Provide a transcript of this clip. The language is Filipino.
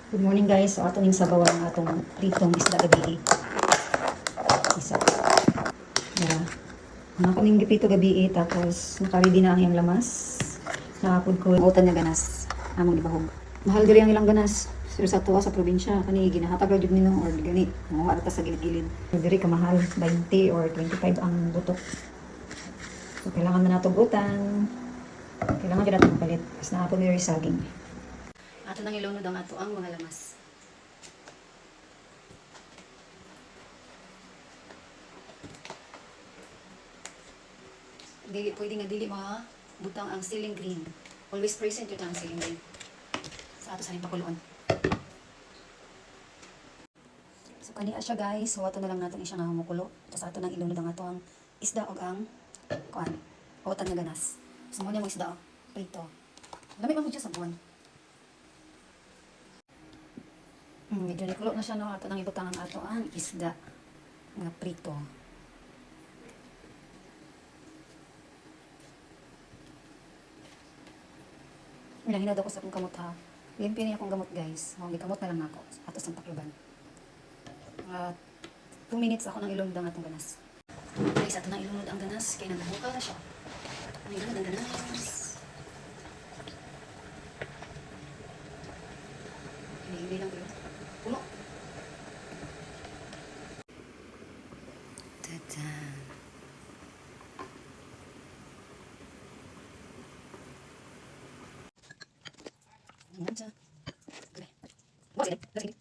Good morning guys. So ato ning sabawan ng atong pritong isda gabi. Isa. Yeah. Ako ning gipito gabi tapos naka-ready na ang iyang lamas. Nakapud ko utan nga ganas. Among gibahog. Mahal diri ang ilang ganas. Pero sa tuwa sa probinsya kani ginahatag ra jud nino or gani. Mo ata sa gilid-gilid. Diri ka mahal 20 or 25 ang butok. So kailangan na nato butan. Kailangan jud nato mapalit. Kasi nakapud diri saging. Ato nang ilunod ang ato ang mga lamas. Dili pwede nga dili butang ang ceiling green. Always present yun ang ceiling green. Sa ato sa rin pakuloon. So kaniya siya guys. So ato na lang natin siya nga humukulo. Tapos ato nang ilunod ang ato ang isda o ang kuan. Otan nga ganas. So mo niya mo isda o. Prito. Dami pa mo siya sa buwan. Medyo nikulo na siya no. Ato nang ibutang ang ato ang isda nga prito. Hinahinad ako sa akong kamot ha. Limpyo niya akong gamot guys. May kamot na lang ako. Ato sa takluban. 2 minutes ako nang ilunod ang atong ganas. Guys, ato nang ilunod ang ganas. Kaya nagbuka na siya. Ang ilunod ang ganas. Hindi lang ko yun. Puno. Tada. Ayan siya. Okay. Bukas, lagi.